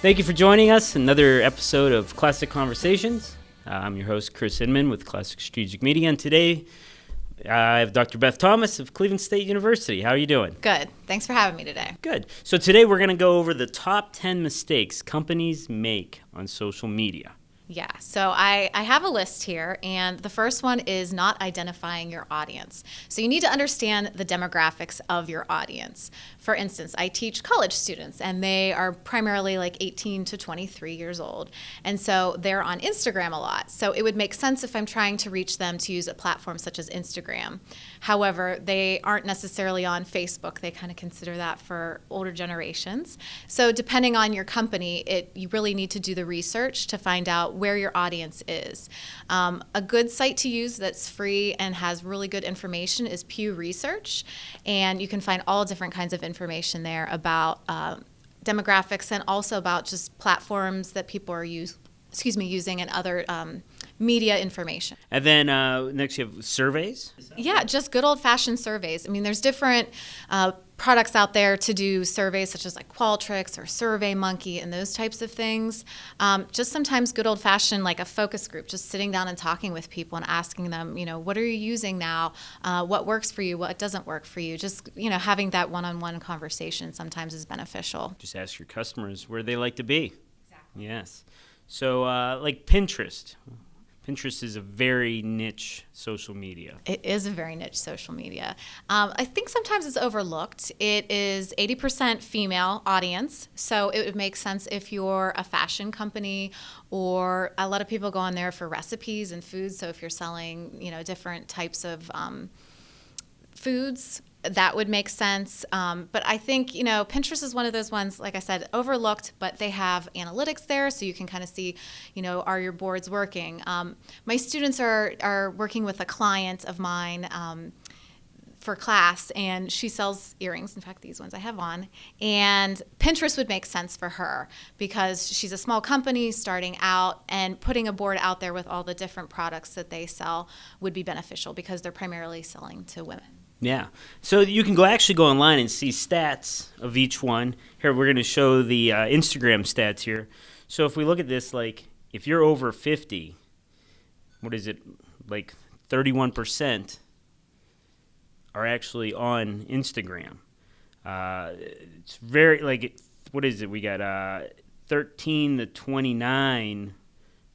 Thank you for joining us. Another episode of Classic Conversations. I'm your host, Chris Inman with Classic Strategic Media, and today I have Dr. Beth Thomas of Cleveland State University. How are you doing? Good. Thanks for having me today. Good. So today we're going to go over the top 10 mistakes companies make on social media. Yeah, so I have a list here, and the first one is not identifying your audience. So you need to understand the demographics of your audience. For instance, I teach college students, and they are primarily like 18 to 23 years old, and so they're on Instagram a lot. So it would make sense if I'm trying to reach them to use a platform such as Instagram. However, they aren't necessarily on Facebook. They kind of consider that for older generations. So depending on your company, you really need to do the research to find out where your audience is. A good site to use that's free and has really good information is Pew Research, and you can find all different kinds of information there about demographics and also about just platforms that people are using and other media information. And then next you have surveys? Yeah, just good old-fashioned surveys. I mean, there's different products out there to do surveys such as like Qualtrics or SurveyMonkey and those types of things. Just sometimes good old-fashioned like a focus group, just sitting down and talking with people and asking them, what are you using now? What works for you? What doesn't work for you? Just, having that one-on-one conversation sometimes is beneficial. Just ask your customers where they like to be. Exactly. Yes. So like Pinterest. Pinterest is a very niche social media. It is a very niche social media. I think sometimes it's overlooked. It is 80% female audience, so it would make sense if you're a fashion company, or a lot of people go on there for recipes and foods. So if you're selling, different types of foods, that would make sense. But I think, Pinterest is one of those ones, like I said, overlooked, but they have analytics there, so you can kind of see, are your boards working? My students are working with a client of mine for class, and she sells earrings. In fact, these ones I have on. And Pinterest would make sense for her because she's a small company starting out, and putting a board out there with all the different products that they sell would be beneficial because they're primarily selling to women. Yeah. So you can actually go online and see stats of each one. Here, we're going to show the Instagram stats here. So if we look at this, like, if you're over 50, what is it, like 31% are actually on Instagram. It's very, like, what is it? We got 13 to 29,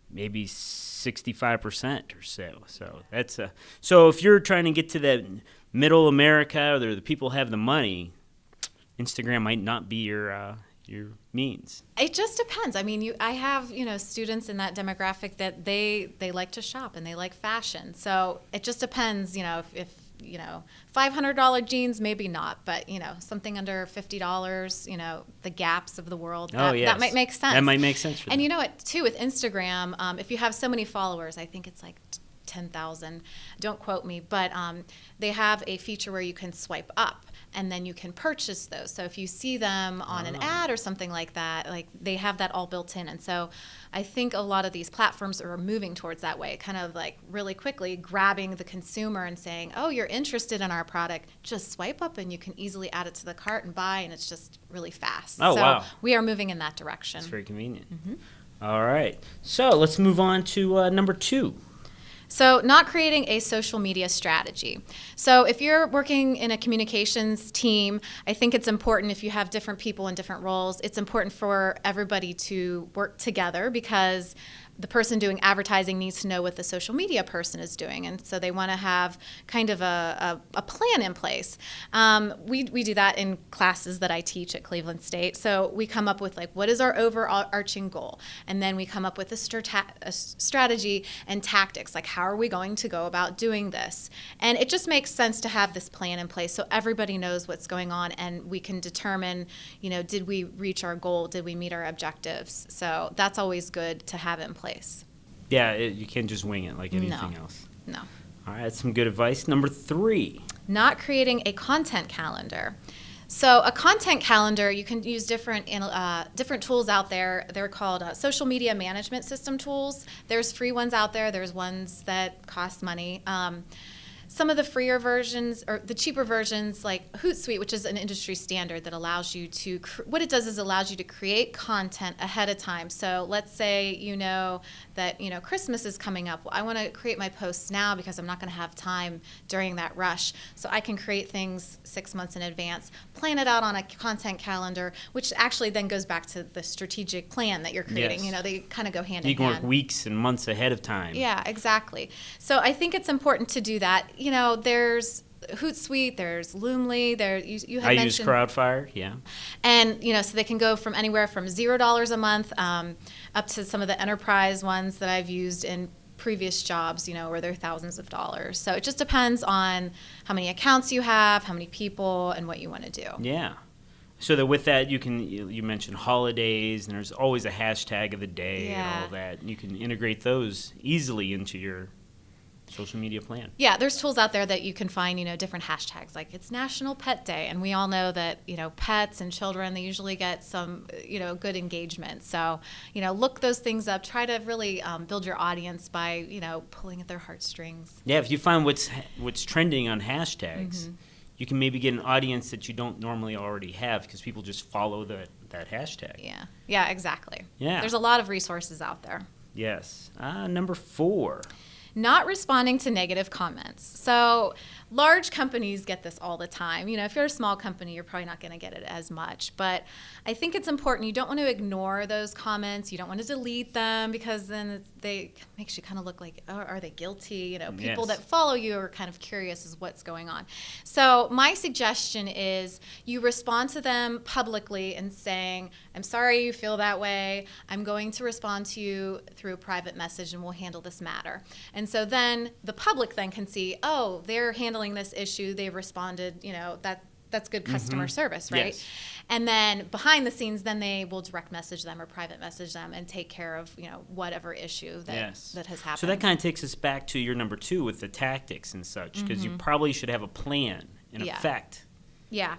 maybe 65% or so. So that's so if you're trying to get to that middle America, or the people have the money, Instagram might not be your means. It just depends. I mean, I have students in that demographic that they like to shop and they like fashion. So it just depends. If $500 jeans, maybe not, but something under $50. The Gaps of the world. That might make sense. That might make sense for them. And you know what? Too, with Instagram, if you have so many followers, I think it's like 10,000. Don't quote me, but they have a feature where you can swipe up and then you can purchase those. So if you see them on an ad or something like that, like they have that all built in. And so I think a lot of these platforms are moving towards that way, kind of like really quickly grabbing the consumer and saying, oh, you're interested in our product, just swipe up and you can easily add it to the cart and buy, and it's just really fast. Oh, so wow. We are moving in that direction. It's very convenient. Mm-hmm. All right. So let's move on to number 2. So not creating a social media strategy. So if you're working in a communications team, I think it's important, if you have different people in different roles, it's important for everybody to work together, because the person doing advertising needs to know what the social media person is doing, and so they want to have kind of a plan in place. We do that in classes that I teach at Cleveland State. So we come up with like, what is our overarching goal, and then we come up with a strategy and tactics, like how are we going to go about doing this? And it just makes sense to have this plan in place so everybody knows what's going on, and we can determine, did we reach our goal? Did we meet our objectives? So that's always good to have in place. Yeah, you can't just wing it like anything else. No. All right, that's some good advice. Number 3. Not creating a content calendar. So a content calendar, you can use different tools out there. They're called social media management system tools. There's free ones out there. There's ones that cost money. some of the freer versions or the cheaper versions like Hootsuite, which is an industry standard that allows you to, what it does is allows you to create content ahead of time. So let's say you know that Christmas is coming up. Well, I want to create my posts now because I'm not going to have time during that rush. So I can create things 6 months in advance, plan it out on a content calendar, which actually then goes back to the strategic plan that you're creating. Yes. They kind of go hand You in can hand. work weeks and months ahead of time. Yeah, exactly. So I think it's important to do that. There's Hootsuite, there's Loomly, you had I mentioned, use Crowdfire, yeah. and so they can go from anywhere from $0 a month up to some of the enterprise ones that I've used in previous jobs, where they're thousands of dollars. So it just depends on how many accounts you have, how many people, and what you want to do. Yeah. So that with that, you mentioned holidays, and there's always a hashtag of the day and all that. And you can integrate those easily into your social media plan. Yeah, there's tools out there that you can find, different hashtags. Like it's National Pet Day, and we all know that, pets and children, they usually get some, good engagement. So, look those things up. Try to really build your audience by, pulling at their heartstrings. Yeah, if you find what's trending on hashtags, you can maybe get an audience that you don't normally already have because people just follow that hashtag. Yeah, exactly. Yeah. There's a lot of resources out there. Yes. Number 4. Not responding to negative comments. So large companies get this all the time. If you're a small company, you're probably not going to get it as much. But I think it's important. You don't want to ignore those comments. You don't want to delete them because then makes you kind of look like, oh, are they guilty? People that follow you are kind of curious as what's going on. So my suggestion is you respond to them publicly and saying, I'm sorry you feel that way. I'm going to respond to you through a private message and we'll handle this matter. And so then the public then can see, oh, they're handling this issue. They've responded, that's good customer service, right? Yes. And then behind the scenes, then they will direct message them or private message them and take care of, whatever issue that has happened. So that kind of takes us back to your number 2 with the tactics and such, because you probably should have a plan, an effect. Yeah.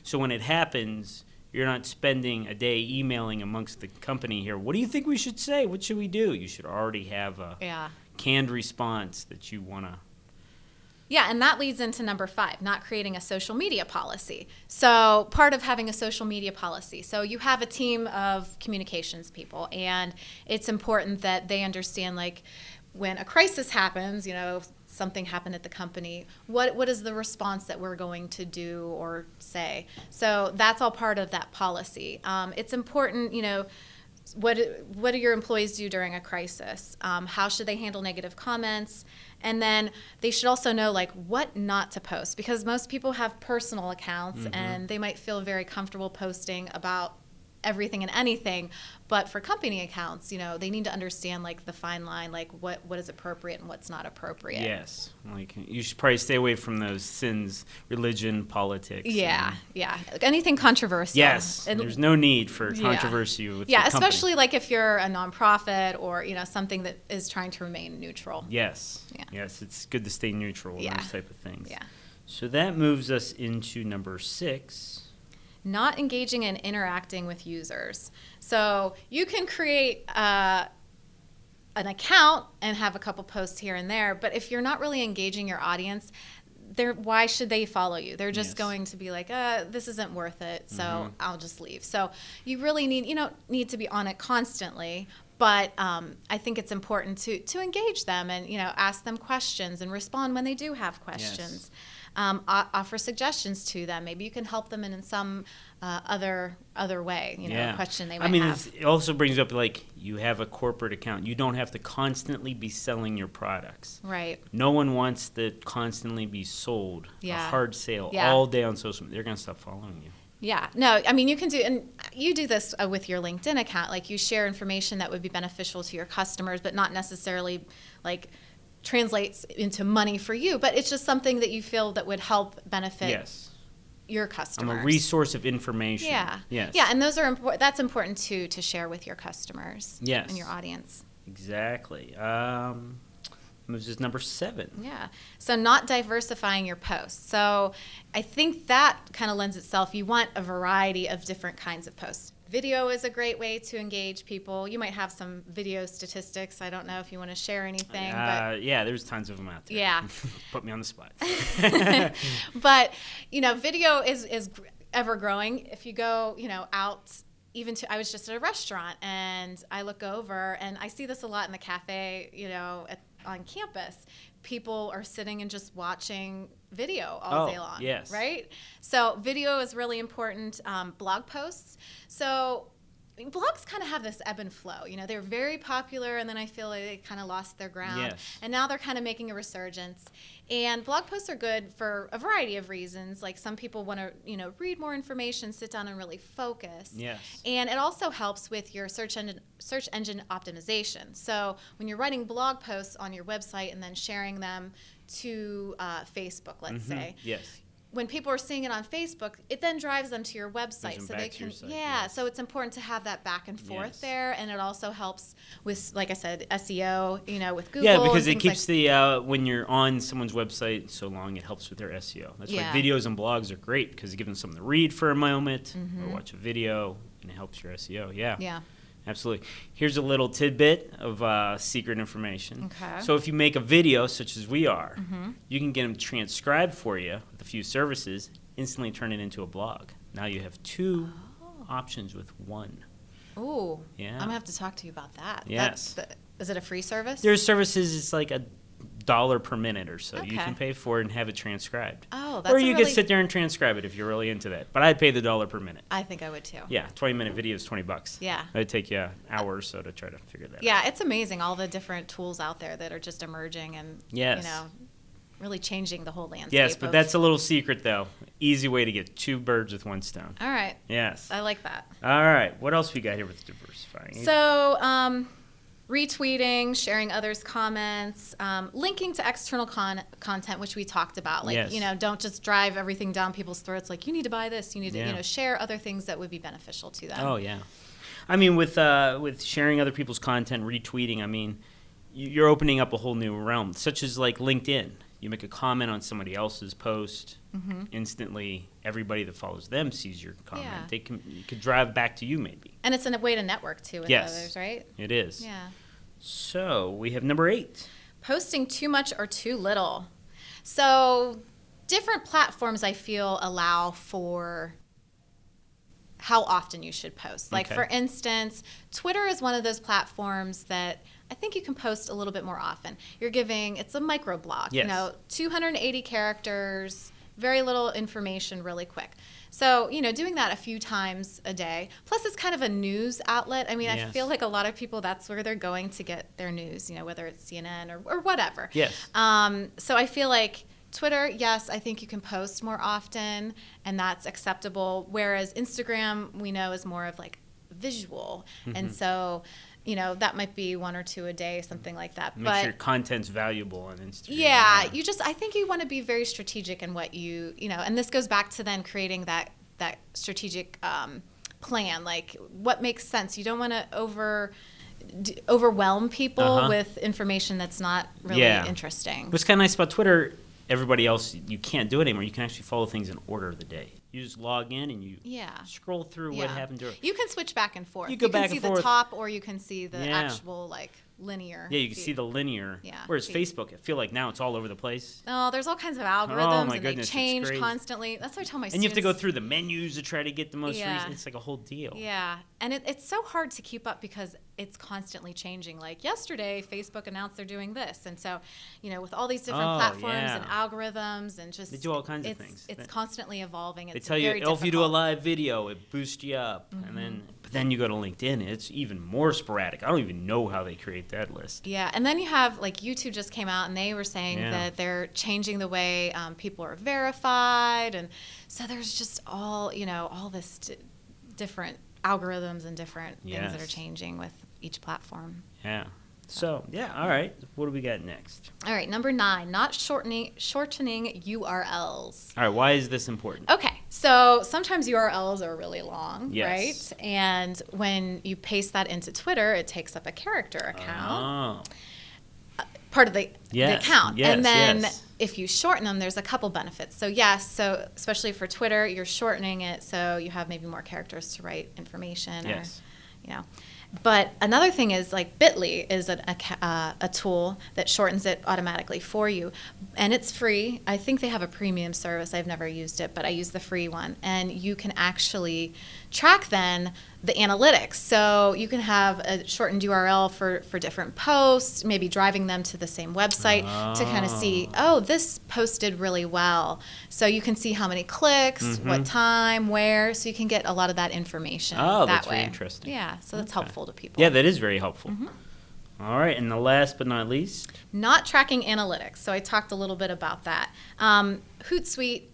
So when it happens, you're not spending a day emailing amongst the company here. What do you think we should say? What should we do? You should already have a canned response that you want to. Yeah, and that leads into number 5, not creating a social media policy. So part of having a social media policy. So you have a team of communications people, and it's important that they understand, like, when a crisis happens, something happened at the company, what is the response that we're going to do or say? So that's all part of that policy. It's important, what do your employees do during a crisis? How should they handle negative comments? And then they should also know what not to post, because most people have personal accounts and they might feel very comfortable posting about everything and anything, but for company accounts, they need to understand the fine line, what is appropriate and what's not appropriate. Yes, you should probably stay away from those sins, religion, politics. Yeah, anything controversial. Yes, and there's no need for controversy with the company. Especially if you're a nonprofit or something that is trying to remain neutral. Yes, it's good to stay neutral in those type of things. Yeah. So that moves us into number 6. Not engaging and interacting with users. So you can create an account and have a couple posts here and there, but if you're not really engaging your audience, why should they follow you? They're just going to be like, this isn't worth it, so I'll just leave. So you really you don't need to be on it constantly, but I think it's important to engage them and ask them questions and respond when they do have questions. Yes. Offer suggestions to them. Maybe you can help them in some other way, a question they might have. It also brings up you have a corporate account. You don't have to constantly be selling your products. Right. No one wants to constantly be sold a hard sale all day on social media. They're going to stop following you. Yeah. No, you can you do this with your LinkedIn account. You share information that would be beneficial to your customers, but not necessarily translates into money for you, but it's just something that you feel that would help benefit your customers. I'm a resource of information. Yeah. Yes. Yeah, and those are important. That's important to share with your customers. Yes. And your audience. Exactly. Moves us number 7. Yeah. So not diversifying your posts. So I think that kind of lends itself. You want a variety of different kinds of posts. Video is a great way to engage people. You might have some video statistics. I don't know if you want to share anything. But Yeah, there's tons of them out there. yeah. Put me on the spot. But, video is ever growing. If you go, out even to, I was just at a restaurant and I look over and I see this a lot in the cafe, on campus. People are sitting and just watching video all day long, yes. right? So video is really important. Blog posts. So blogs kind of have this ebb and flow. They're very popular, and then I feel like they kind of lost their ground. Yes. And now they're kind of making a resurgence. And blog posts are good for a variety of reasons. Like some people want to, read more information, sit down and really focus. Yes. And it also helps with your search engine optimization. So when you're writing blog posts on your website and then sharing them to Facebook, let's say. Yes. When people are seeing it on Facebook, it then drives them to your website, Brings so them they back to can. your site, Yeah, yes. so it's important to have that back and forth Yes. there, and it also helps with, like I said, SEO. With Google. Yeah, because and it things keeps when you're on someone's website so long, it helps with their SEO. That's Yeah. why videos and blogs are great, because it gives them something to read for a moment or watch a video, and it helps your SEO. Yeah. Yeah. Absolutely. Here's a little tidbit of secret information. Okay. So if you make a video, such as we are, you can get them transcribed for you with a few services, instantly turn it into a blog. Now you have two options with one. Ooh. Yeah. I'm gonna have to talk to you about that. Yes. Is it a free service? There's services, it's like $1 per minute or so. You Okay. can pay for it and have it transcribed. Oh, that's Or a you really, could sit there and transcribe it if you're really into that. But I'd pay the $1 per minute. I think I would too. Yeah, 20-minute video is $20. Yeah. It'd take you an hour or so to try to figure that out. Yeah, it's amazing all the different tools out there that are just emerging and Yes. really changing the whole landscape. Yes, but that's a little secret, though. Easy way to get two birds with one stone. all right. Yes. I like that. All right. What else we got here with diversifying? So, retweeting, sharing others' comments, linking to external content, which we talked about. Like, Yes. don't just drive everything down people's throats. Like, you need to buy this. You need Yeah. to, share other things that would be beneficial to them. Oh, yeah. I mean, with sharing other people's content, retweeting, I mean, you're opening up a whole new realm, such as like LinkedIn. You make a comment on somebody else's post, instantly everybody that follows them sees your comment. Yeah. You could drive back to you, maybe. And it's a way to network, too, with Yes. others, right? It is. Yeah. So we have number 8. Posting too much or too little. So different platforms, I feel, allow for how often you should post. Like, Okay. for instance, Twitter is one of those platforms that I think you can post a little bit more often. It's a microblog, Yes. 280 characters, very little information really quick. So, doing that a few times a day. Plus, it's kind of a news outlet. I mean, I Yes. feel like a lot of people, that's where they're going to get their news, whether it's CNN or whatever. Yes. So I feel like Twitter, yes, I think you can post more often, and that's acceptable. Whereas Instagram, we know, is more of like visual. And so, that might be 1 or 2 a day, something like that. Make sure your content's valuable on Instagram. Yeah, I think you want to be very strategic in what and this goes back to then creating that strategic plan, like what makes sense. You don't want to overwhelm people with information that's not really interesting. What's kind of nice about Twitter, everybody else, you can't do it anymore. You can actually follow things in order of the day. You just log in and you scroll through what happened during. You can switch back and forth. You go back can see and forth. the top, or you can see the Yeah. actual linear. Yeah, you can feed. see the linear. Yeah, Whereas feed. Facebook, I feel like now it's all over the place. Oh, there's all kinds of algorithms, my and goodness, they it's change crazy. constantly. That's what I tell my students. And you have to go through the menus to try to get the most Yeah. recent. It's like a whole deal. Yeah, and it's so hard to keep up because it's constantly changing. Like yesterday, Facebook announced they're doing this, and so with all these different platforms and algorithms and just They do all kinds of things. It's constantly evolving. They It's tell you, very if you do a difficult. live video, it boosts you up, but then you go to LinkedIn, it's even more sporadic. I don't even know how they create that list. Yeah, and then you have YouTube just came out and they were saying Yeah. that they're changing the way people are verified, and so there's just all this different algorithms and different things that are Yes. changing with each platform. Yeah. So all right. What do we got next? All right, number 9, not shortening URLs. All right. Why is this important? Okay, so sometimes URLs are really long, Yes. right? And when you paste that into Twitter, it takes up a character account, Oh. part of the Yes, account. yes, And then yes. if you shorten them, there's a couple benefits. So yes, so especially for Twitter, you're shortening it so you have maybe more characters to write information. Yes. Or, you know. But another thing is like Bitly is a tool that shortens it automatically for you, and it's free. I think they have a premium service. I've never used it, but I use the free one, and you can actually track then the analytics. So you can have a shortened URL for different posts, maybe driving them to the same website to kind of see, oh, this posted really well. So you can see how many clicks, what time, where, so you can get a lot of that information that that's way. very interesting. Yeah, so that's helpful to people. Yeah, that is very helpful. All right, and the last but not least, not tracking analytics. So I talked a little bit about that. Hootsuite,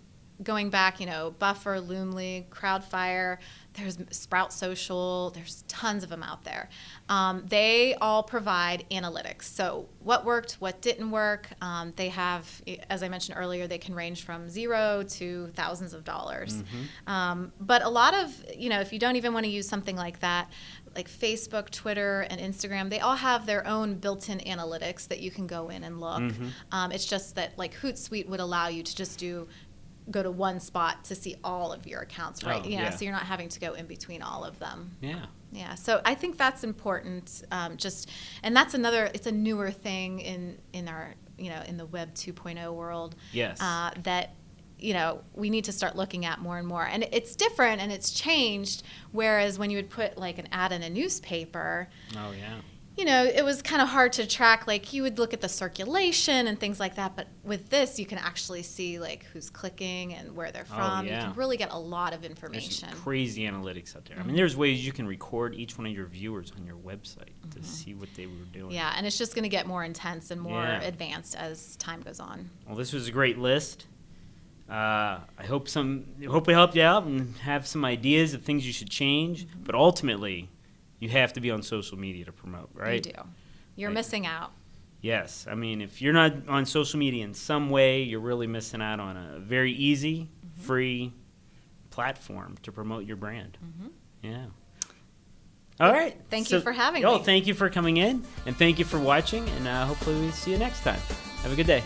going back, Buffer, Loomly, Crowdfire, there's Sprout Social, there's tons of them out there. They all provide analytics. So what worked, what didn't work. They have, as I mentioned earlier, they can range from $0 to thousands of dollars. But a lot of, if you don't even want to use something like that, like Facebook, Twitter, and Instagram, they all have their own built-in analytics that you can go in and look. It's just that like Hootsuite would allow you to just go to one spot to see all of your accounts, right? So you're not having to go in between all of them. Yeah. So I think that's important. And that's it's a newer thing in our, in the Web 2.0 world. Yes. That we need to start looking at more and more. And it's different and it's changed, whereas when you would put like an ad in a newspaper, it was kind of hard to track. Like you would look at the circulation and things like that, but with this you can actually see like who's clicking and where they're from. You can really get a lot of information. There's some crazy analytics out there. I mean, there's ways you can record each one of your viewers on your website to see what they were doing. Yeah, and it's just going to get more intense and more advanced as time goes on. Well, this was a great list. I hope we helped you out and have some ideas of things you should change. But ultimately, you have to be on social media to promote, right? You do. You're missing out. Yes. I mean, if you're not on social media in some way, you're really missing out on a very easy, free platform to promote your brand. Yeah. All right. Thank you for having me. Oh, thank you for coming in, and thank you for watching, and hopefully we see you next time. Have a good day.